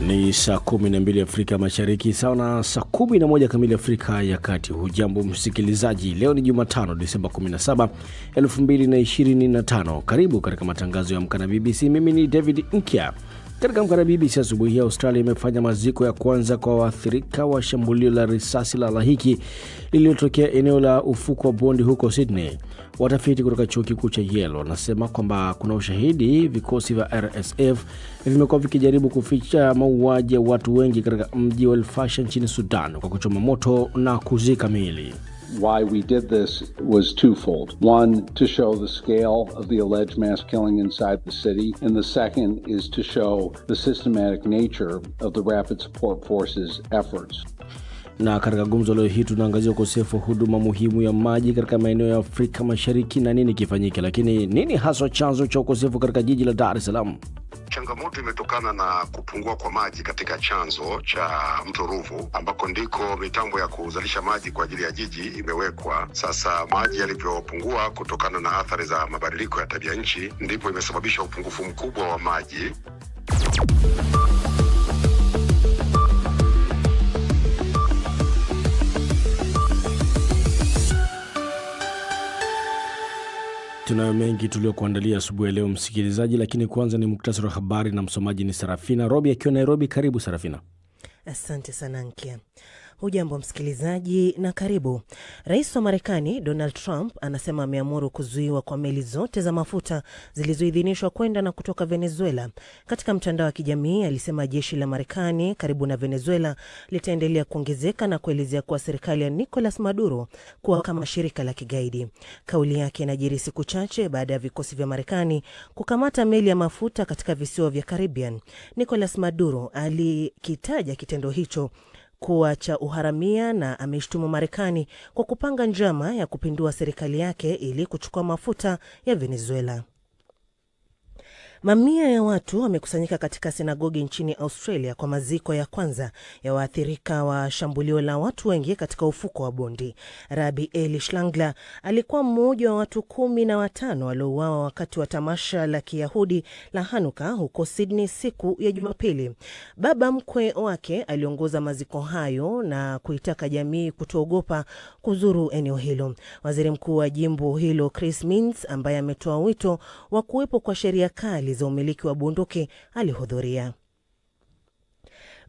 Ni saa 12 Afrika Mashariki, sawa na saa 11 kamili Afrika ya Kati. Hujambo msikilizaji, leo ni Jumatano Disemba 17, 2025. Karibu katika matangazo ya Amka na BBC. Mimi ni David Nkia. Katika Amka na BBC asubuhi hii, Australia imefanya maziko ya kwanza kwa waathirika wa shambulio la risasi la halaiki lililotokea eneo la ufuko wa Bondi huko Sydney. Watafiti kutoka chuo kikuu cha Yale wanasema kwamba kuna ushahidi vikosi vya RSF vimekuwa vikijaribu kuficha mauaji ya watu wengi katika mji wa El-Fasher nchini Sudan kwa kuchoma moto na kuzika miili. Why we did this was twofold. One, to show the scale of the alleged mass killing inside the city. And the second is to show the systematic nature of the Rapid Support Forces efforts. Na katika gumzo leo hii tunaangazia ukosefu wa huduma muhimu ya maji katika maeneo ya Afrika Mashariki na nini kifanyike. Lakini nini haswa chanzo cha ukosefu katika jiji la Dar es Salaam? Changamoto imetokana na kupungua kwa maji katika chanzo cha mto Ruvu ambako ndiko mitambo ya kuzalisha maji kwa ajili ya jiji imewekwa. Sasa maji yalivyopungua kutokana na athari za mabadiliko ya tabia nchi, ndipo imesababisha upungufu mkubwa wa maji. Tunayo mengi tuliokuandalia asubuhi leo msikilizaji, lakini kwanza ni muktasari wa habari na msomaji ni Sarafina Robi akiwa Nairobi. Karibu Sarafina. Asante sana Nkia. Hujambo msikilizaji na karibu. Rais wa Marekani Donald Trump anasema ameamuru kuzuiwa kwa meli zote za mafuta zilizoidhinishwa kwenda na kutoka Venezuela. Katika mtandao wa kijamii alisema jeshi la Marekani karibu na Venezuela litaendelea kuongezeka na kuelezea kuwa serikali ya Nicolas Maduro kuwa kama shirika la kigaidi. Kauli yake inajiri siku chache baada ya vikosi vya Marekani kukamata meli ya mafuta katika visiwa vya Caribbean. Nicolas Maduro alikitaja kitendo hicho kuwa cha uharamia na ameshtumu Marekani kwa kupanga njama ya kupindua serikali yake ili kuchukua mafuta ya Venezuela. Mamia ya watu wamekusanyika katika sinagogi nchini Australia kwa maziko ya kwanza ya waathirika wa shambulio la watu wengi katika ufuko wa Bondi. Rabbi Eli Shlangla alikuwa mmoja wa watu 15 waliouawa wakati wa tamasha la Kiyahudi la Hanuka huko Sydney siku ya Jumapili. Baba mkwe wake aliongoza maziko hayo na kuitaka jamii kutoogopa kuzuru eneo hilo. Waziri mkuu wa jimbo hilo Chris Minns, ambaye ametoa wito wa kuwepo kwa sheria kali za umiliki wa bunduki, alihudhuria.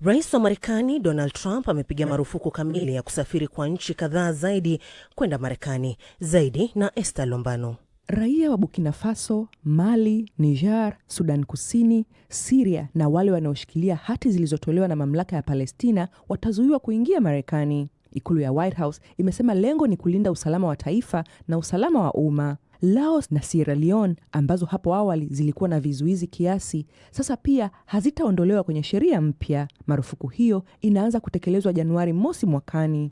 Rais wa Marekani Donald Trump amepiga marufuku kamili ya kusafiri kwa nchi kadhaa zaidi kwenda Marekani. Zaidi na Esther Lombano. Raia wa Burkina Faso, Mali, Niger, Sudan Kusini, Syria na wale wanaoshikilia hati zilizotolewa na mamlaka ya Palestina watazuiwa kuingia Marekani. Ikulu ya White House imesema lengo ni kulinda usalama wa taifa na usalama wa umma. Laos na Sierra Leone, ambazo hapo awali zilikuwa na vizuizi kiasi, sasa pia hazitaondolewa kwenye sheria mpya. Marufuku hiyo inaanza kutekelezwa Januari mosi mwakani.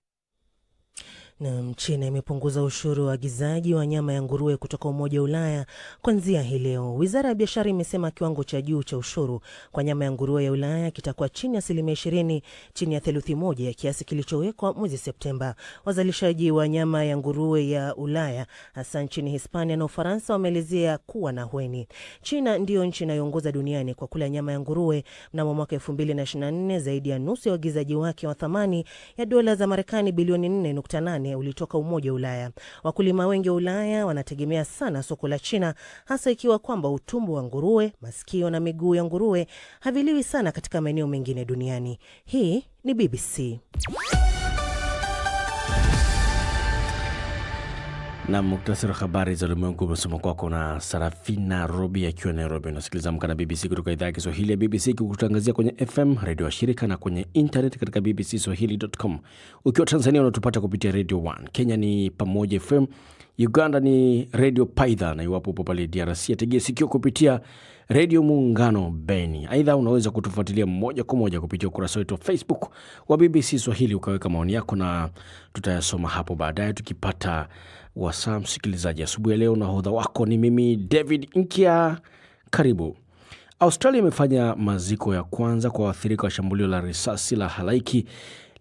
Na China imepunguza ushuru wa agizaji wa nyama ya nguruwe kutoka Umoja wa Ulaya kuanzia hii leo. Wizara ya biashara imesema kiwango cha juu cha ushuru kwa nyama ya nguruwe ya Ulaya kitakuwa chini ya 20%, chini ya theluthi moja ya kiasi kilichowekwa mwezi Septemba. Wazalishaji wa nyama ya nguruwe ya Ulaya hasa nchini Hispania na Ufaransa wameelezea kuwa na ahueni. China ndiyo nchi inayoongoza duniani kwa kula nyama ya nguruwe. Mnamo mwaka 2024 zaidi ya nusu ya uagizaji wake wa thamani ya dola za Marekani bilioni 4.8 ulitoka Umoja wa Ulaya. Wakulima wengi wa Ulaya wanategemea sana soko la China, hasa ikiwa kwamba utumbo wa nguruwe, masikio na miguu ya nguruwe haviliwi sana katika maeneo mengine duniani. Hii ni BBC. Na muktasari wa habari za ulimwengu umesoma kwako na Sarafina Robi akiwa Nairobi. Unasikiliza Amka na BBC kutoka idhaa ya Kiswahili ya BBC kukutangazia kwenye FM, radio wa shirika na kwenye internet katika bbcswahili.com. Ukiwa Tanzania unatupata kupitia Radio 1. Kenya ni Pamoja FM. Uganda ni Radio Paidha, na iwapo upo pale DRC ategea sikio kupitia Radio Muungano Beni. Aidha unaweza kutufuatilia moja kwa moja kupitia ukurasa wetu wa Facebook wa BBC Swahili, ukaweka maoni yako na tutayasoma hapo baadaye tukipata wasaa. Msikilizaji, asubuhi leo nahodha wako ni mimi David Nkia. Karibu. Australia imefanya maziko ya kwanza kwa waathirika wa shambulio la risasi la halaiki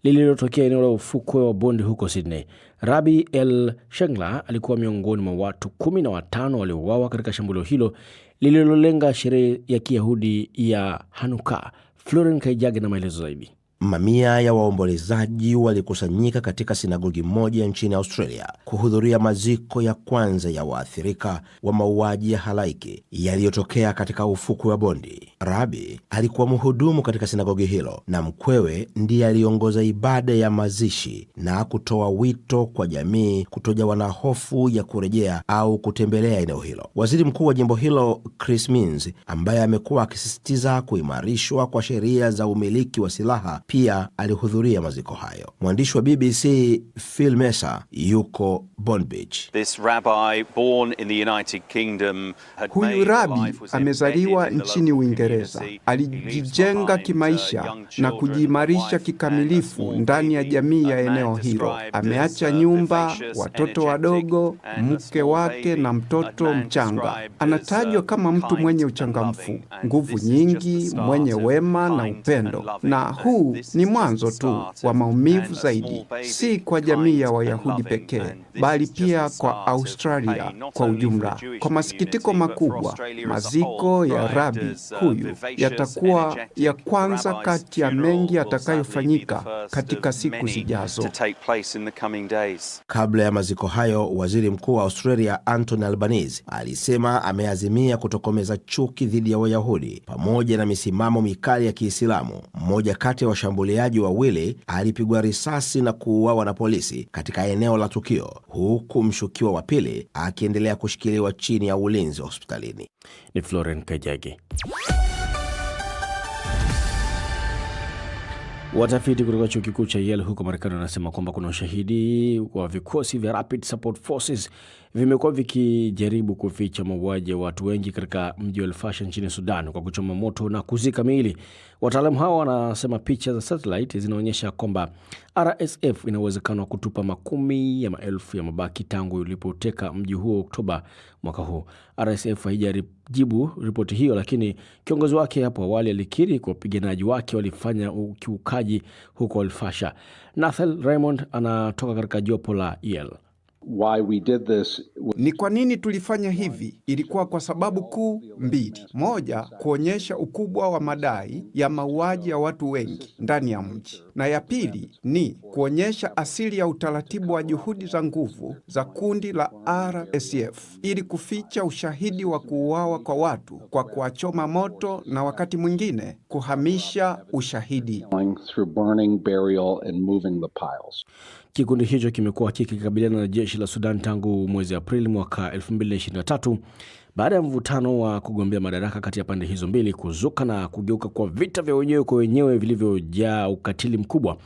lililotokea eneo la ufukwe wa Bondi huko Sydney. Rabbi El Shengla alikuwa miongoni mwa watu 15 waliouawa katika shambulio hilo lililolenga sherehe ya Kiyahudi ya Hanuka. Floren Kaijage na maelezo zaidi. Mamia ya waombolezaji walikusanyika katika sinagogi moja nchini Australia kuhudhuria maziko ya kwanza ya waathirika wa mauaji ya halaiki yaliyotokea katika ufukwe wa Bondi. Rabi alikuwa mhudumu katika sinagogi hilo na mkwewe ndiye aliongoza ibada ya mazishi na kutoa wito kwa jamii kutojawa na hofu ya kurejea au kutembelea eneo hilo. Waziri mkuu wa jimbo hilo Chris Minns, ambaye amekuwa akisisitiza kuimarishwa kwa sheria za umiliki wa silaha, pia alihudhuria maziko hayo. Mwandishi wa BBC Phil Messer yuko Bondi Beach. Huyu rabi amezaliwa nchini Uingereza. Alijijenga kimaisha na kujiimarisha kikamilifu ndani ya jamii ya eneo hilo. Ameacha nyumba, watoto wadogo, mke wake na mtoto mchanga. Anatajwa kama mtu mwenye uchangamfu, nguvu nyingi, mwenye wema na upendo. Na huu ni mwanzo tu wa maumivu zaidi, si kwa jamii ya Wayahudi pekee, bali pia kwa Australia kwa ujumla. Kwa masikitiko makubwa, maziko ya rabi huyu yatakuwa ya kwanza kati ya mengi yatakayofanyika katika siku zijazo. Kabla ya maziko hayo, waziri mkuu wa Australia Anthony Albanese alisema ameazimia kutokomeza chuki dhidi ya Wayahudi pamoja na misimamo mikali ya Kiislamu. Mmoja kati ya washambuliaji wawili alipigwa risasi na kuuawa na polisi katika eneo la tukio, huku mshukiwa wa pili akiendelea kushikiliwa chini ya ulinzi hospitalini. Ni Floren Kaijage. Watafiti kutoka chuo kikuu cha Yale huko Marekani wanasema kwamba kuna ushahidi wa vikosi vya Rapid Support Forces vimekuwa vikijaribu kuficha mauaji ya watu wengi katika mji wa El-Fasher nchini Sudan kwa kuchoma moto na kuzika miili. Wataalamu hao wanasema picha za satellite zinaonyesha kwamba RSF ina uwezekano wa kutupa makumi ya maelfu ya mabaki tangu ilipoteka mji huo Oktoba mwaka huu. RSF haijajibu ripoti hiyo, lakini kiongozi wake hapo awali alikiri kwa wapiganaji wake walifanya ukiukaji huko El-Fasher. Nathal Raymond anatoka katika jopo la Yale. Why we did this. Ni kwa nini tulifanya hivi? Ilikuwa kwa sababu kuu mbili. Moja, kuonyesha ukubwa wa madai ya mauaji ya watu wengi ndani ya mji. Na ya pili ni kuonyesha asili ya utaratibu wa juhudi za nguvu za kundi la RSF ili kuficha ushahidi wa kuuawa kwa watu kwa kuwachoma moto na wakati mwingine kuhamisha ushahidi. Through burning, burial and moving the piles. Kikundi hicho kimekuwa kikikabiliana na jeshi la Sudan tangu mwezi Aprili mwaka 2023 baada ya mvutano wa kugombea madaraka kati ya pande hizo mbili kuzuka na kugeuka kwa vita vya wenyewe kwa wenyewe vilivyojaa ukatili mkubwa.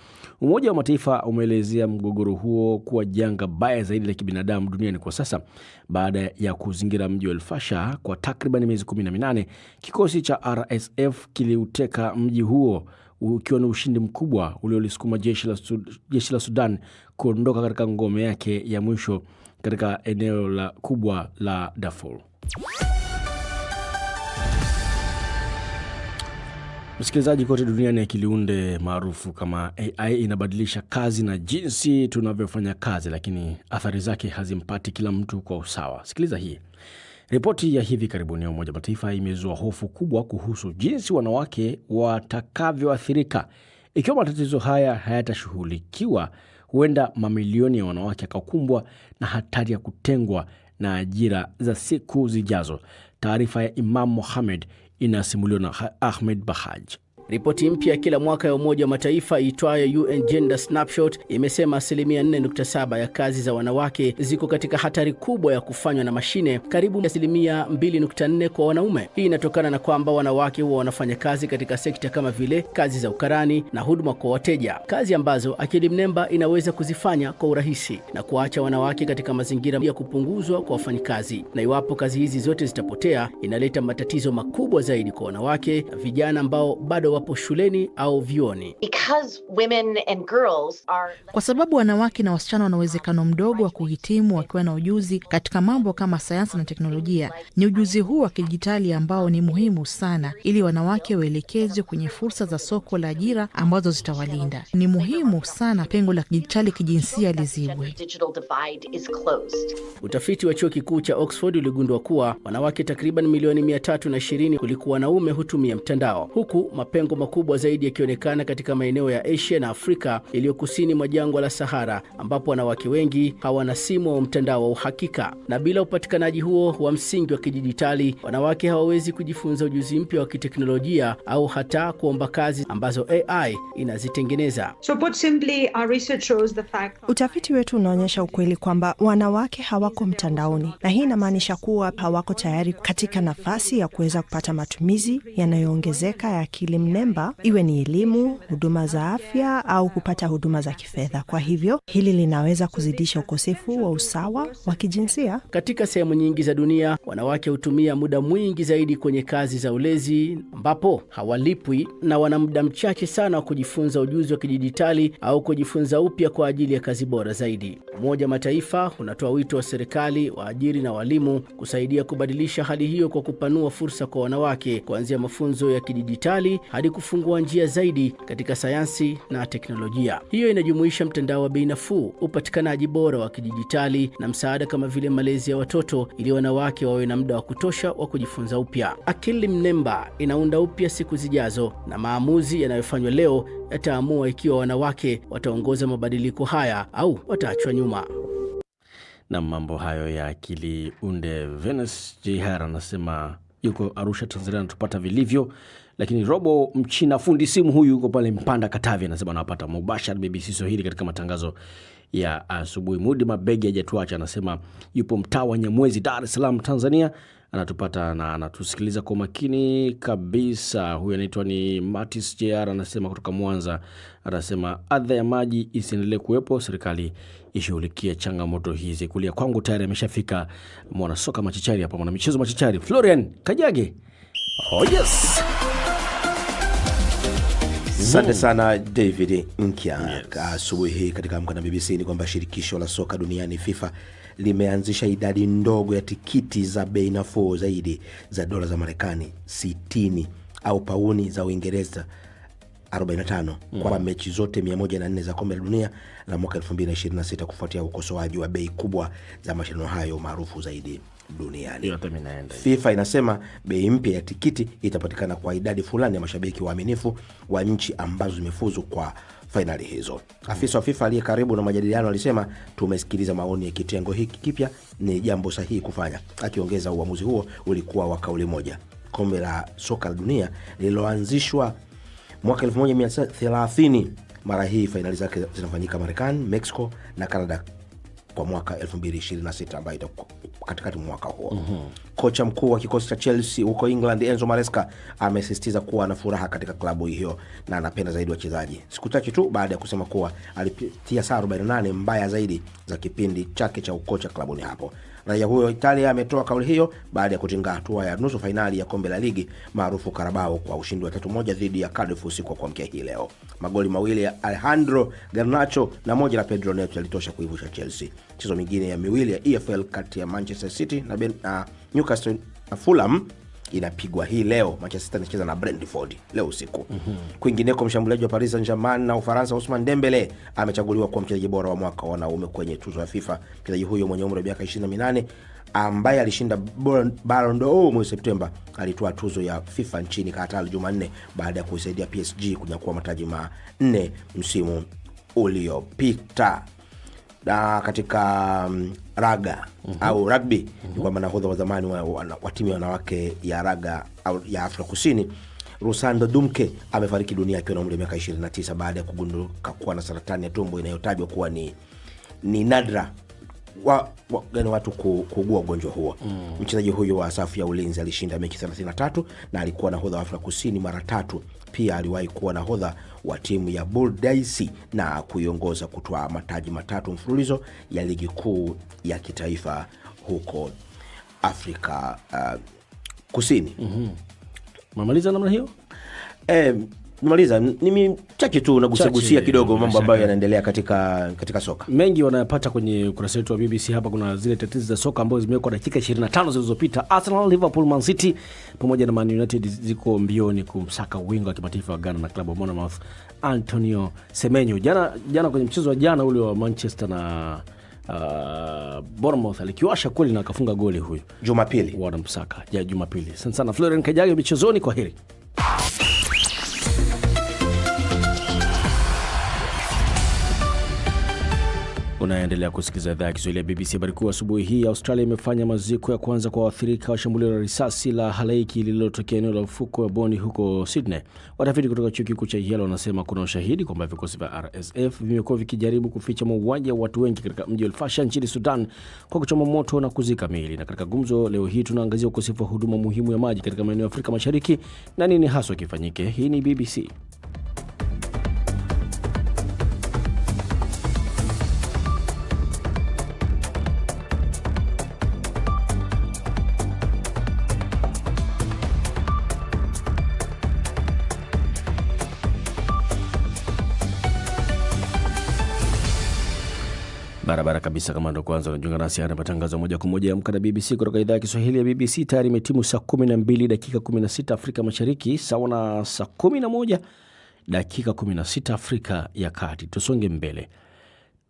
Umoja wa Mataifa umeelezea mgogoro huo kuwa janga baya zaidi la kibinadamu duniani kwa sasa. Baada ya kuzingira mji wa El-Fasher kwa takriban miezi 18, kikosi cha RSF kiliuteka mji huo ukiwa na ushindi mkubwa uliolisukuma jeshi la Sudan kuondoka katika ngome yake ya mwisho katika eneo kubwa la Darfur. Msikilizaji, kote duniani akili unde maarufu kama AI inabadilisha kazi na jinsi tunavyofanya kazi, lakini athari zake hazimpati kila mtu kwa usawa. Sikiliza hii. Ripoti ya hivi karibuni ya Umoja wa Mataifa imezua hofu kubwa kuhusu jinsi wanawake watakavyoathirika. Ikiwa matatizo haya hayatashughulikiwa, huenda mamilioni ya wanawake yakakumbwa na hatari ya kutengwa na ajira za siku zijazo. Taarifa ya Imam Mohamed inasimuliwa na Ahmed Bahaj. Ripoti mpya kila mwaka ya Umoja wa Mataifa iitwayo UN Gender Snapshot imesema 4.7% ya kazi za wanawake ziko katika hatari kubwa ya kufanywa na mashine, karibu 2.4% kwa wanaume. Hii inatokana na kwamba wanawake huwa wanafanya kazi katika sekta kama vile kazi za ukarani na huduma kwa wateja, kazi ambazo akili mnemba inaweza kuzifanya kwa urahisi na kuacha wanawake katika mazingira ya kupunguzwa kwa wafanyikazi. Na iwapo kazi hizi zote zitapotea, inaleta matatizo makubwa zaidi kwa wanawake na vijana ambao bado wapo shuleni au vyuoni. Kwa sababu wanawake na wasichana wana uwezekano mdogo wa kuhitimu wakiwa na ujuzi katika mambo kama sayansi na teknolojia. Ni ujuzi huu wa kidijitali ambao ni muhimu sana ili wanawake waelekezwe kwenye fursa za soko la ajira ambazo zitawalinda. Ni muhimu sana pengo la kidijitali kijinsia lizibwe. Utafiti wa chuo kikuu cha Oxford uligundua kuwa wanawake takriban milioni 320 kuliko wanaume hutumia mtandao, huku mapengo mapengo makubwa zaidi yakionekana katika maeneo ya Asia na Afrika iliyo kusini mwa jangwa la Sahara, ambapo wanawake wengi hawana simu au mtandao wa uhakika. Na bila upatikanaji huo wa msingi wa kidijitali, wanawake hawawezi kujifunza ujuzi mpya wa kiteknolojia au hata kuomba kazi ambazo AI inazitengeneza. So put simply, our research shows the fact... Utafiti wetu unaonyesha ukweli kwamba wanawake hawako mtandaoni, na hii inamaanisha kuwa hawako tayari katika nafasi ya kuweza kupata matumizi yanayoongezeka ya akili mnemba, iwe ni elimu, huduma za afya au kupata huduma za kifedha. Kwa hivyo, hili linaweza kuzidisha ukosefu wa usawa wa kijinsia. Katika sehemu nyingi za dunia, wanawake hutumia muda mwingi zaidi kwenye kazi za ulezi ambapo hawalipwi, na wana muda mchache sana wa kujifunza ujuzi wa kidijitali au kujifunza upya kwa ajili ya kazi bora zaidi. Umoja wa Mataifa unatoa wito wa serikali, waajiri na walimu kusaidia kubadilisha hali hiyo kwa kupanua fursa kwa wanawake, kuanzia mafunzo ya kidijitali hadi kufungua njia zaidi katika sayansi na teknolojia. Hiyo inajumuisha mtandao wa bei nafuu, upatikanaji bora wa kidijitali na msaada kama vile malezi ya watoto, ili wanawake wawe na muda wa kutosha wa kujifunza upya. Akili mnemba inaunda upya siku zijazo, na maamuzi yanayofanywa leo yataamua ikiwa wanawake wataongoza mabadiliko haya au wataachwa nyuma. Na mambo hayo ya akili unde. Venus Jihara anasema yuko Arusha, Tanzania, anatupata vilivyo. Lakini Robo Mchina fundi simu huyu yuko pale Mpanda, Katavi, anasema anapata mubashara BBC Swahili katika matangazo ya asubuhi. Mudi Mabegi hajatuacha, anasema yupo mtaa wa Nyamwezi, Dar es Salaam, Tanzania, anatupata na anatusikiliza kwa makini kabisa. Huyu anaitwa ni Matis JR, anasema kutoka Mwanza, anasema adha ya maji isiendelee kuwepo, serikali ishughulikie changamoto hizi. Kulia kwangu tayari ameshafika mwana soka machichari hapa, mwana michezo machichari Florian Kajage. Oh yes. Asante sana David Nkia. Asubuhi hii katika Amka na BBC ni kwamba shirikisho la soka duniani FIFA limeanzisha idadi ndogo ya tikiti za bei nafuu zaidi za dola za Marekani 60 au pauni za Uingereza 45 kwa mechi zote 104 za kombe la dunia la mwaka 2026 kufuatia ukosoaji wa bei kubwa za mashindano hayo maarufu zaidi duniani. FIFA inasema bei mpya ya tikiti itapatikana kwa idadi fulani ya mashabiki waaminifu wa nchi ambazo zimefuzu kwa finali hizo. Afisa wa FIFA aliye karibu na majadiliano alisema, tumesikiliza maoni ya kitengo hiki kipya, ni jambo sahihi kufanya. Akiongeza uamuzi huo ulikuwa wa kauli moja. Kombe la soka la dunia lililoanzishwa mwaka 1930, mara hii finali zake zinafanyika Marekani, Mexico na Canada kwa mwaka 2026 ambayo itakuwa katikati mwaka huo. Kocha mkuu wa kikosi cha Chelsea huko England, Enzo Maresca, amesisitiza kuwa ana furaha katika klabu hiyo na anapenda zaidi wachezaji. Siku chache tu baada ya kusema kuwa alipitia saa 48 mbaya zaidi za kipindi chake cha ukocha klabuni hapo. Raia huyo Italia ametoa kauli hiyo baada ya kutinga hatua ya nusu finali ya kombe la ligi maarufu Carabao kwa ushindi wa 3-1 dhidi ya Cardiff usiku wa kuamkia hii leo. Magoli mawili ya Alejandro Garnacho na moja la Pedro Neto yalitosha kuivusha Chelsea. Michezo mingine ya miwili ya EFL kati ya Manchester City na Newcastle na Fulham inapigwa hii leo. Manchester inacheza na Brentford leo usiku. Kwingineko, mshambuliaji wa Paris Saint-Germain na Ufaransa Ousmane Dembele amechaguliwa kuwa mchezaji bora wa mwaka wa wanaume kwenye tuzo ya FIFA. Mchezaji huyo mwenye umri wa miaka 28 ambaye alishinda Ballon d'Or mwezi Septemba alitoa tuzo ya FIFA nchini Qatar Jumanne baada ya kuisaidia PSG kunyakua mataji 4 msimu uliopita. Na katika raga au rugby ni kwamba nahodha wa zamani wa timu ya wanawake ya raga ya Afrika Kusini Rusanda Dumke amefariki dunia akiwa na umri wa miaka 29 baada ya kugunduka kuwa na saratani ya tumbo inayotajwa kuwa ni nadra watu kuugua ugonjwa huo. Mchezaji huyo wa safu ya ulinzi alishinda mechi 33 na alikuwa nahodha wa Afrika Kusini mara 3. Pia aliwahi kuwa nahodha wa timu ya Bulldogs na kuiongoza kutoa mataji 3 mfululizo ya ligi kuu ya kitaifa huko Afrika Kusini. Mamaliza namna hiyo? Nimaliza ni chache tu nagusagusia kidogo mambo ambayo yanaendelea katika soka. Mengi wanayapata kwenye ukurasa wetu wa BBC. Hapa kuna zile tetezi za soka ambazo zimewekwa dakika 25 zilizopita. Arsenal, Liverpool, Man City pamoja na Man United ziko mbioni kumsaka winga wa kimataifa wa Ghana na klabu ya Bournemouth Antonio Semenyo. Jana kwenye mchezo wa jana ule wa Manchester na Bournemouth alikiwasha kweli na akafunga goli huyu Jumapili. Wanamsaka Jumapili. Sana Florian Kajage michezoni, kwa heri. Unaendelea kusikiliza idhaa ya Kiswahili ya BBC. Habari kuu asubuhi hii: Australia imefanya maziko ya kwanza kwa waathirika wa shambulio la risasi la halaiki lililotokea eneo la ufukwe wa Bondi huko Sydney. Watafiti kutoka chuo kikuu cha Yale wanasema kuna ushahidi kwamba vikosi vya RSF vimekuwa vikijaribu kuficha mauaji ya watu wengi katika mji wa El Fasher nchini Sudan kwa kuchoma moto na kuzika miili. Na katika gumzo leo hii tunaangazia ukosefu wa huduma muhimu ya maji katika maeneo ya Afrika Mashariki na nini haswa kifanyike. Hii ni BBC. Barabara kabisa. Kama ndo kwanza unajiunga nasi, hapa matangazo moja kwa moja Amka na BBC kutoka idhaa ya Kiswahili ya BBC. Tayari imetimu saa 12 dakika 16 Afrika Mashariki, sawa na saa 11 dakika 16 Afrika ya Kati. Tusonge mbele.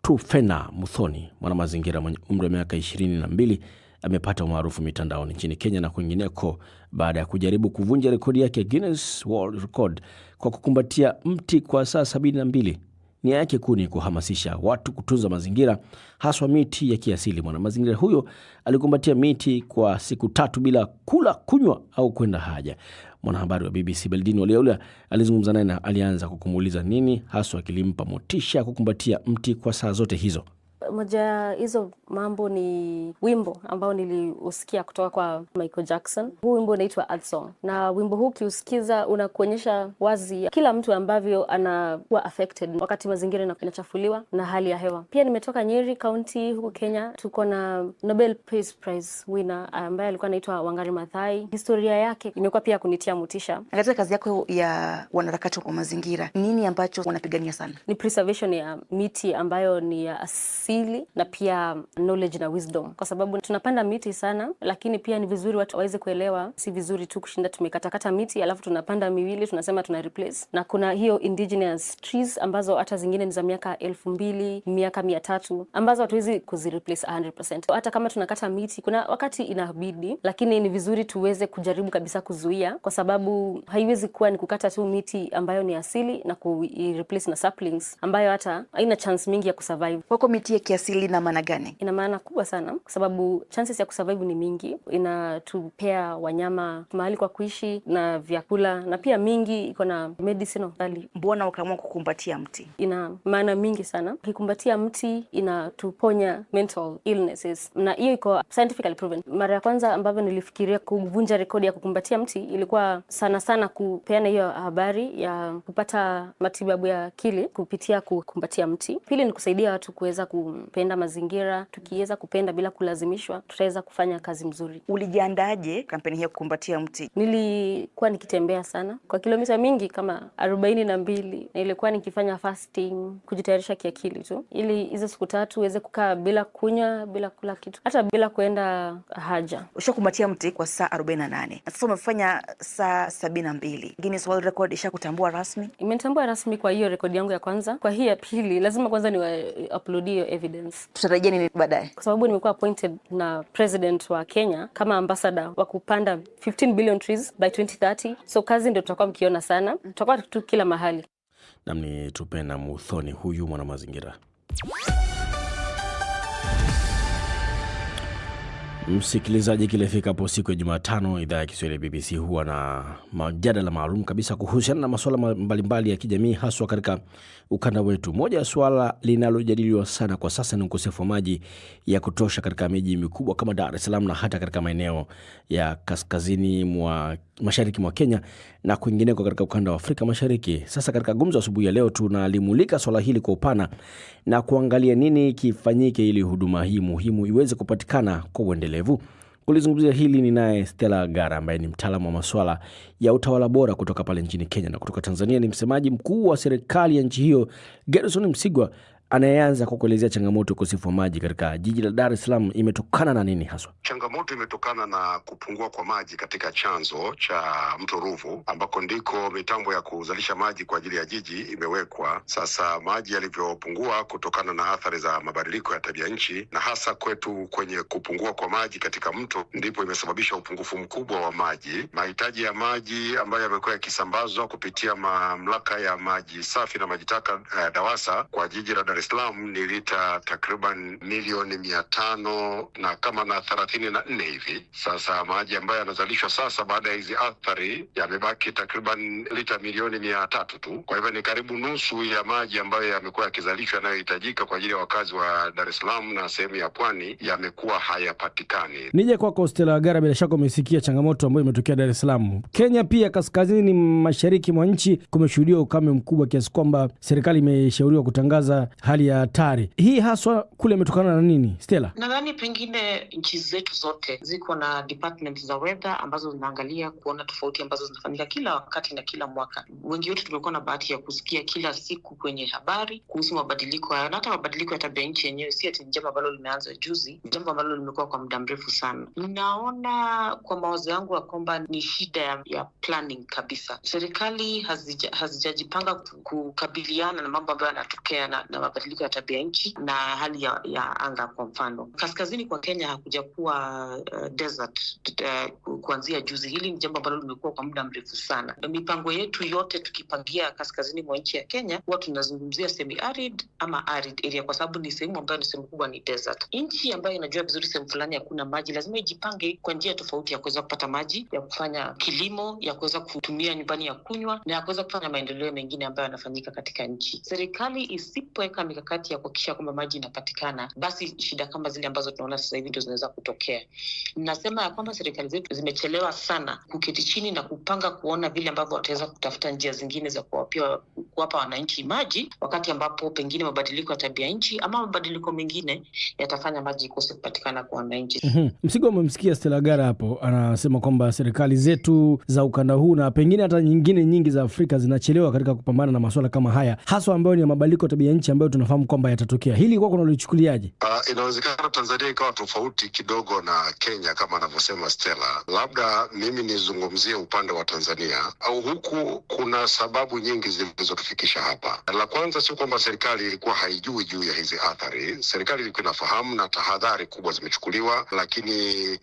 Trufena Muthoni, mwana mazingira mwenye umri wa miaka 22, amepata umaarufu mitandaoni nchini Kenya na kwingineko baada ya kujaribu kuvunja rekodi yake Guinness World Record kwa kukumbatia mti kwa saa 72. Nia yake kuu ni kuhamasisha watu kutunza mazingira, haswa miti ya kiasili. Mwana mazingira huyo alikumbatia miti kwa siku 3 bila kula, kunywa au kwenda haja. Mwanahabari wa BBC Beldini Oleola alizungumza naye na alianza kukumuuliza nini haswa kilimpa motisha kukumbatia mti kwa saa zote hizo. Moja hizo mambo ni wimbo ambao niliusikia kutoka kwa Michael Jackson. Huu wimbo unaitwa Earth Song. Na wimbo huu kiusikiza unakuonyesha wazi kila mtu ambavyo anakuwa affected wakati mazingira inachafuliwa na hali ya hewa. Pia nimetoka Nyeri County huko Kenya. Tuko na Nobel Peace Prize winner ambaye alikuwa anaitwa Wangari Maathai. Historia yake imekuwa pia kunitia motisha. Katika kazi yako ya wanaharakati wa mazingira, nini ambacho wanapigania sana? Ni preservation ya miti ambayo ni ya asili na pia knowledge na wisdom, kwa sababu tunapanda miti sana, lakini pia ni vizuri watu waweze kuelewa si vizuri tu kushinda tumekatakata miti alafu tunapanda miwili tunasema tuna replace. Na kuna hiyo indigenous trees ambazo hata zingine ni za miaka 2000, miaka 300 ambazo hatuwezi kuzireplace 100%. Hata kama tunakata miti kuna wakati inabidi, lakini ni vizuri tuweze kujaribu kabisa kuzuia, kwa sababu haiwezi kuwa ni kukata tu miti ambayo ni asili na kuireplace na saplings ambayo hata haina chance mingi ya kusurvive. Wako miti ya kiasili na maana gani? Ina maana kubwa sana, kwa sababu chances ya kusurvive ni mingi. Inatupea wanyama mahali kwa kuishi na vyakula, na pia mingi iko na medicinal value. Mbona ukaamua kukumbatia mti? Ina maana mingi sana. Ukikumbatia mti inatuponya mental illnesses, na hiyo iko scientifically proven. Mara ya kwanza ambavyo nilifikiria kuvunja rekodi ya kukumbatia mti ilikuwa sana kupeana hiyo habari ya kupata matibabu ya akili kupitia kukumbatia mti. Pili ni kusaidia watu kuweza kupenda mazingira. Tukiweza kupenda bila kulazimishwa, tutaweza kufanya kazi mzuri. Ulijiandaje kampeni hii ya kukumbatia mti? Nilikuwa nikitembea sana kwa kilomita mingi kama 42, na ilikuwa nikifanya fasting, kujitayarisha kiakili tu, ili hizo siku 3 uweze kukaa bila kunywa, bila kula kitu, hata bila kuenda haja. Ushakumbatia mti kwa saa 48. Sasa umefanya saa 72. Guinness World Record ishakutambua rasmi? Imenitambua rasmi kwa hiyo rekodi yangu ya kwanza. Kwa hii ya pili lazima kwanza ni upload hiyo evidence. Tutarajia nini baadaye? Kwa sababu nimekuwa appointed na president wa Kenya kama ambassador wa kupanda 15 billion trees by 2030. So kazi ndio tutakuwa mkiona sana. Tutakuwa tu kila mahali. Namni Trufena Muthoni, huyu mwana mazingira. Msikilizaji, kile fikapo siku ya Jumatano, idhaa ya Kiswahili ya BBC huwa na mjadala maalum kabisa kuhusiana na masuala mbalimbali ya kijamii, haswa katika ukanda wetu. Moja ya swala linalojadiliwa sana kwa sasa ni ukosefu wa maji ya kutosha katika miji mikubwa kama Dar es Salaam na hata katika maeneo ya kaskazini mwa mashariki mwa Kenya na kwingineko katika ukanda wa Afrika Mashariki. Sasa katika gumzo asubuhi ya leo tunalimulika swala hili kwa upana na kuangalia nini kifanyike ili huduma hii muhimu iweze kupatikana kwa uendelevu. Kulizungumzia hili ni naye Stella Gara ambaye ni mtaalamu wa masuala ya utawala bora kutoka pale nchini Kenya, na kutoka Tanzania ni msemaji mkuu wa serikali ya nchi hiyo Gerson Msigwa, anayeanza kwa kuelezea changamoto ukosefu wa maji katika jiji la Dar es Salaam imetokana na nini haswa. Changamoto imetokana na kupungua kwa maji katika chanzo cha mto Ruvu ambako ndiko mitambo ya kuzalisha maji kwa ajili ya jiji imewekwa. Sasa maji yalivyopungua kutokana na athari za mabadiliko ya tabia nchi, na hasa kwetu kwenye kupungua kwa maji katika mto, ndipo imesababisha upungufu mkubwa wa maji. Mahitaji ya maji ambayo yamekuwa yakisambazwa kupitia mamlaka ya maji safi na maji taka DAWASA kwa jiji la Dar es Salaam ni lita takriban milioni 500 na kama na 34 hivi. Sasa maji ambayo yanazalishwa sasa baada ya hizi athari yamebaki takriban lita milioni 300 tu. Kwa hivyo ni karibu nusu ya maji ambayo yamekuwa yakizalishwa yanayohitajika kwa ajili ya wakazi wa Dar es Salaam na sehemu ya pwani yamekuwa hayapatikani. Nije kwako Stella Agara, bila shaka umesikia changamoto ambayo imetokea Dar es Salaam. Kenya pia kaskazini mashariki mwa nchi kumeshuhudiwa ukame mkubwa kiasi kwamba serikali imeshauriwa kutangaza hali ya hatari. Hii haswa kule imetokana na nini, Stella? Nadhani pengine nchi zetu zote ziko na department za weather ambazo zinaangalia kuona tofauti ambazo zinafanyika kila wakati na kila mwaka. Wengi wetu tumekuwa na bahati ya kusikia kila siku kwenye habari kuhusu mabadiliko haya, na hata mabadiliko ya tabia nchi yenyewe si ati jambo ambalo limeanza juzi, jambo ambalo limekuwa kwa muda mrefu sana. Naona kwa mawazo yangu ya kwamba ni shida ya planning kabisa. Serikali hazijajipanga kukabiliana na mambo ambayo yanatokea na mabadiliko ya tabia nchi na hali ya anga. Kwa mfano, kaskazini kwa Kenya hakuja kuwa desert kuanzia juzi. Hili ni jambo ambalo limekuwa kwa muda mrefu sana. Mipango yetu yote tukipangia kaskazini mwa nchi ya Kenya huwa tunazungumzia semi arid ama arid area, kwa sababu ni sehemu ambayo ni sehemu kubwa ni desert. Nchi ambayo inajua vizuri sehemu fulani hakuna maji lazima ijipange kwa njia tofauti ya kuweza kupata maji, ya kufanya kilimo, ya kuweza kutumia nyumbani ya kunywa, na ya kuweza kufanya maendeleo mengine ambayo yanafanyika katika nchi. Serikali isipoweka mikakati ya kuhakikisha kwamba maji inapatikana, basi shida kama zile ambazo tunaona sasa hivi ndio zinaweza kutokea. Nasema ya kwamba serikali zetu zimechelewa sana kuketi chini na kupanga kuona vile ambavyo wataweza kutafuta njia zingine za kuwapa wananchi maji, wakati ambapo pengine mabadiliko ya tabia nchi ama mabadiliko mengine yatafanya maji ikose kupatikana kwa wananchi. Msigo umemsikia Stella Agara hapo anasema kwamba serikali zetu za ukanda huu na pengine hata nyingine nyingi za Afrika zinachelewa katika kupambana na masuala kama haya, haswa ambayo ni mabadiliko ya tabia nchi ambayo tunafahamu kwamba yatatokea. Hili kwa kuna ulichukuliaje? Inawezekana Tanzania ikawa tofauti kidogo na Kenya kama anavyosema Stella. Labda mimi nizungumzie upande wa Tanzania au huku kuna sababu nyingi zilizotufikisha hapa. La kwanza sio kwamba serikali ilikuwa haijui juu ya hizi athari. Serikali ilikuwa inafahamu na tahadhari kubwa zimechukuliwa, lakini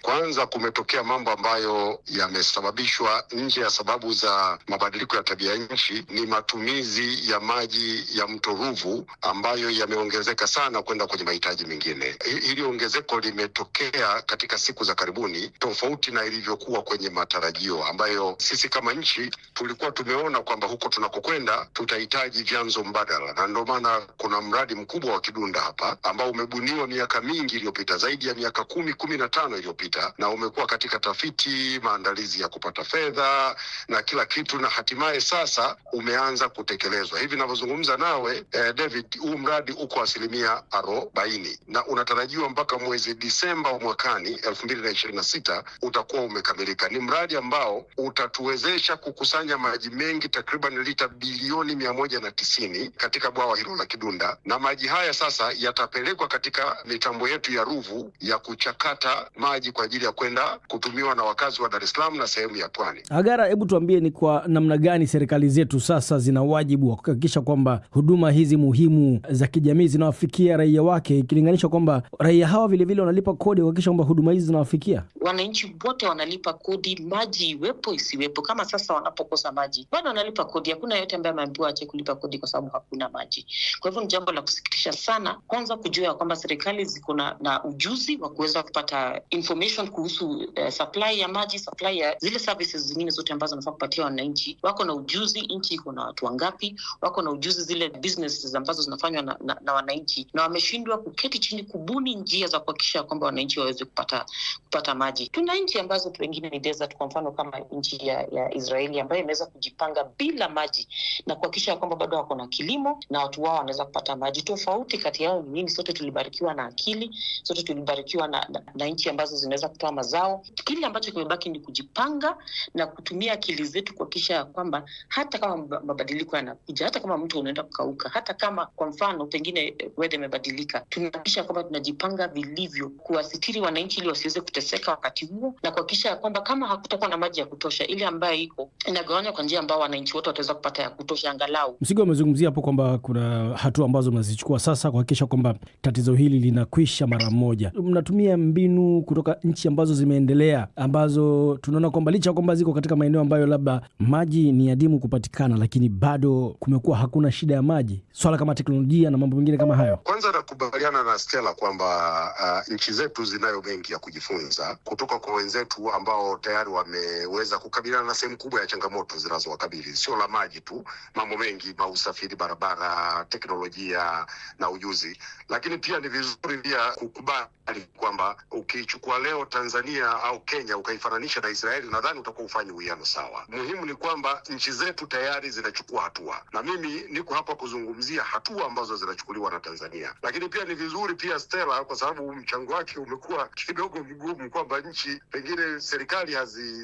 kwanza kumetokea mambo ambayo yamesababishwa nje ya sababu za mabadiliko ya tabia nchi. Ni matumizi ya maji ya mto Ruvu ambayo yameongezeka sana kwenda kwenye mahitaji mengine. Hili ongezeko limetokea katika siku za karibuni tofauti na ilivyokuwa kwenye matarajio, ambayo sisi kama nchi tulikuwa tumeona kwamba huko tunakokwenda tutahitaji vyanzo mbadala, na ndio maana kuna mradi mkubwa wa Kidunda hapa ambao umebuniwa miaka mingi iliyopita, zaidi ya miaka 15 iliyopita, na umekuwa katika tafiti, maandalizi ya kupata fedha na kila kitu, na hatimaye sasa umeanza kutekelezwa. Hivi ninavyozungumza nawe David, huu mradi uko 40% na unatarajiwa mpaka mwezi Disemba mwakani 2026 utakuwa umekamilika. Ni mradi ambao utatuwezesha kukusanya maji mengi, takriban lita bilioni 190 katika bwawa hilo la Kidunda, na maji haya sasa yatapelekwa katika mitambo yetu ya Ruvu ya kuchakata maji kwa ajili ya kwenda kutumiwa na wakazi wa Dar es Salaam na sehemu ya pwani. Agara, hebu tuambie ni kwa namna gani serikali zetu sasa zina wajibu wa kuhakikisha kwamba huduma hizi muhimu za kijamii zinawafikia raia wake, ikilinganishwa kwamba raia hawa vile vile wanalipa kodi kuhakikisha kwamba huduma hizi zinawafikia? Wananchi wote wanalipa kodi, maji iwepo isiwepo. Kama sasa wanapokosa maji bado wanalipa kodi. Hakuna yote ambaye ameambiwa aache kulipa kodi kwa sababu hakuna maji. Kwa hivyo ni jambo la kusikitisha sana, kwanza kujua kwamba serikali ziko na ujuzi wa kuweza kupata information kuhusu supply ya maji, supply ya zile services zingine zote ambazo wanafaa kupatia wananchi. Wako na ujuzi, nchi iko na watu wangapi, wako na ujuzi zile businesses ambazo zinafanywa na wananchi, na wameshindwa kuketi chini kubuni njia za kuhakikisha kwamba wananchi waweze kupata maji. Tuna nchi ambazo pengine ni desert, kwa mfano kama nchi ya Israeli ambayo imeweza kujipanga bila maji na kuhakikisha kwamba bado wako na kilimo na watu wao wanaweza kupata maji. Tofauti kati yao ni nini? Sote tulibarikiwa na akili, sote tulibarikiwa na nchi ambazo zinaweza kutoa mazao. Kile ambacho kimebaki ni kujipanga na kutumia akili zetu kuhakikisha kwamba hata kama mabadiliko yanakuja, hata kama mtu unaenda kukauka, hata kama kwa mfano pengine weather imebadilika, tunahakikisha kwamba tunajipanga vilivyo kuwasitiri wananchi ili wasiweze kuteseka wakati huo, na kuhakikisha kwamba kama hakutakuwa na maji ya kutosha, ile ambayo iko inagawanywa kwa njia ambayo wananchi wote wataweza kupata ya kutosha angalau. Msigo amezungumzia hapo kwamba kuna hatua ambazo mnazichukua sasa kuhakikisha kwamba tatizo hili linakwisha mara moja. Mnatumia mbinu kutoka nchi ambazo zimeendelea, ambazo tunaona kwamba licha kwamba ziko katika maeneo ambayo labda maji ni adimu kupatikana, lakini bado kumekuwa hakuna shida ya maji. Swala kama teknolojia teknolojia na mambo mengine kama hayo? Kwanza nakubaliana na Stella kwamba nchi zetu zinayo mengi ya kujifunza kutoka kwa wenzetu ambao tayari wameweza kukabiliana na sehemu kubwa ya changamoto zinazowakabili. Sio la maji tu, mambo mengi, usafiri, barabara, teknolojia na ujuzi. Lakini pia ni vizuri pia kukubali kwamba ukichukua leo Tanzania au Kenya ukaifananisha na Israeli, nadhani utakuwa ufanye uwiano sawa. Muhimu ni kwamba nchi zetu tayari zinachukua hatua, na mimi niko hapa kuzungumzia hatua ambazo zinachukuliwa na Tanzania. Lakini pia ni vizuri pia Stella, kwa sababu mchango wake umekuwa kidogo mgumu, kwamba nchi pengine serikali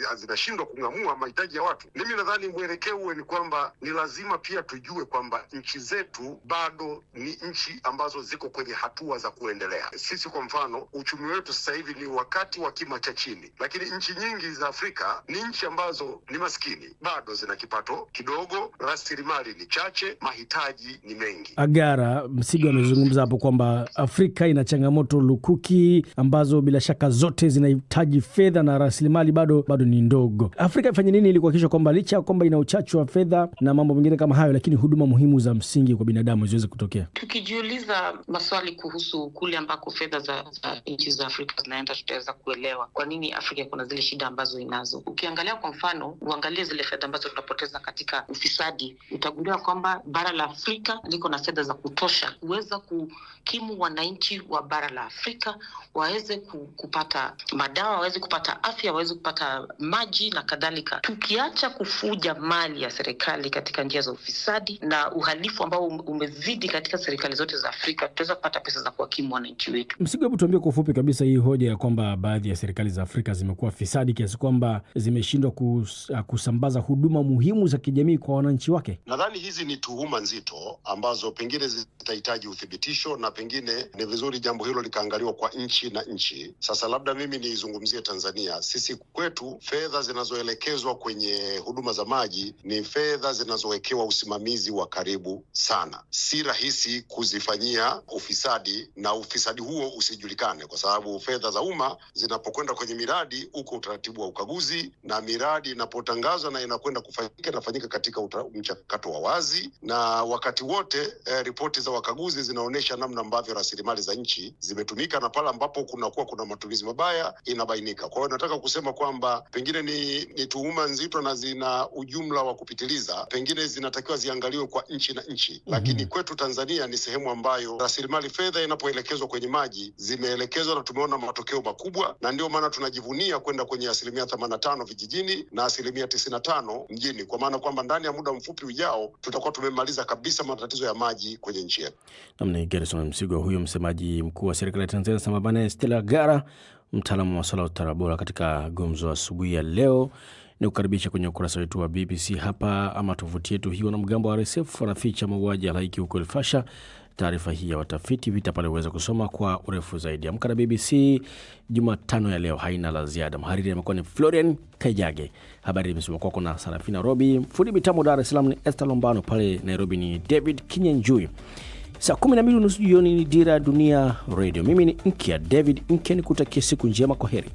hazinashindwa kung'amua mahitaji ya watu. Mimi nadhani mwelekeo uwe ni kwamba ni lazima pia tujue kwamba nchi zetu bado ni nchi ambazo ziko kwenye hatua za kuendelea. Sisi kwa mfano, uchumi wetu sasa hivi ni wakati wa kima cha chini, lakini nchi nyingi za Afrika ni nchi ambazo ni maskini, bado zina kipato kidogo, rasilimali ni chache, mahitaji ni mengi. Agara Msigo amezungumza hapo kwamba Afrika ina changamoto lukuki ambazo bila shaka zote zinahitaji fedha na rasilimali bado ni ndogo. Afrika ifanye nini ili kuhakikisha kwamba licha ya kwamba ina uchachu wa fedha na mambo mengine kama hayo, lakini huduma muhimu za msingi kwa binadamu ziweze kutokea? Tukijiuliza maswali kuhusu kule ambako fedha za nchi za Afrika zinaenda, tutaweza kuelewa kwa nini Afrika kuna zile shida ambazo inazo. Ukiangalia kwa mfano, uangalie zile fedha ambazo tunapoteza katika ufisadi, utagundua kwamba bara la Afrika liko na fedha za kutosha kuweza kukimu wananchi wa bara la Afrika waweze kupata madawa, waweze kupata afya, waweze kupata maji na kadhalika. Tukiacha kufuja mali ya serikali katika njia za ufisadi na uhalifu ambao umezidi katika serikali zote za Afrika, tutaweza kupata pesa za kuwakimu wananchi wetu. Msigo, hebu tuambie kwa ufupi kabisa hii hoja ya kwamba baadhi ya serikali za Afrika zimekuwa fisadi kiasi kwamba zimeshindwa kusambaza huduma muhimu za kijamii kwa wananchi wake. Nadhani hizi ni tuhuma nzito ambazo pengine zitahitaji uthibitisho, na pengine ni vizuri jambo hilo likaangaliwa kwa nchi na nchi. Sasa labda mimi nizungumzie Tanzania. Sisi kwetu fedha zinazoelekezwa kwenye huduma za maji ni fedha zinazowekewa usimamizi wa karibu sana. Si rahisi kuzifanyia ufisadi na ufisadi huo usijulikane, kwa sababu fedha za umma zinapokwenda kwenye miradi uko utaratibu wa ukaguzi, na miradi inapotangazwa na inakwenda inafanyika katika mchakato wa wazi, na wakati wote ripoti za wakaguzi zinaonyesha namna ambavyo rasilimali za nchi zimetumika, na pale ambapo kuna matumizi mabaya inabainika. Kwa hiyo nataka kusema kwamba pengine ni tuhuma nzito na zina ujumla wa kupitiliza, pengine zinatakiwa ziangaliwe kwa nchi na nchi. Lakini kwetu Tanzania ni sehemu ambayo rasilimali fedha inapoelekezwa kwenye maji zimeelekezwa na tumeona matokeo makubwa, na ndio maana tunajivunia kwenda kwenye 85% vijijini na 95% mjini, kwa maana kwamba ndani ya muda mfupi ujao tutakuwa tumemaliza kabisa matatizo ya maji kwenye nchi yetu. Namni Gerson Msigo, huyo msemaji mkuu wa serikali ya Tanzania, samabane Stella Agara, mtaalamu wa masuala ya utawala bora, katika gumzo asubuhi ya leo. Ni kukaribisha kwenye ukurasa wetu wa BBC hapa ama tovuti yetu hiyo. Na mgambo wa RSF wanaficha mauaji ya halaiki huko El Fasher. Taarifa hii ya watafiti vita pale uweza kusoma kwa urefu zaidi. Amka na BBC Jumatano ya leo haina la ziada. Mhariri amekuwa ni Florian Kaijage. Habari imesoma kwako na Sarafina Robi. Fundi mitambo Dar es Salaam ni Esther Lombano, pale Nairobi ni David Kinyanjui. Saa 12:30 jioni ni Dira Dunia Radio. Mimi ni Nkia David Nkia, nikutakia siku njema, kwa heri.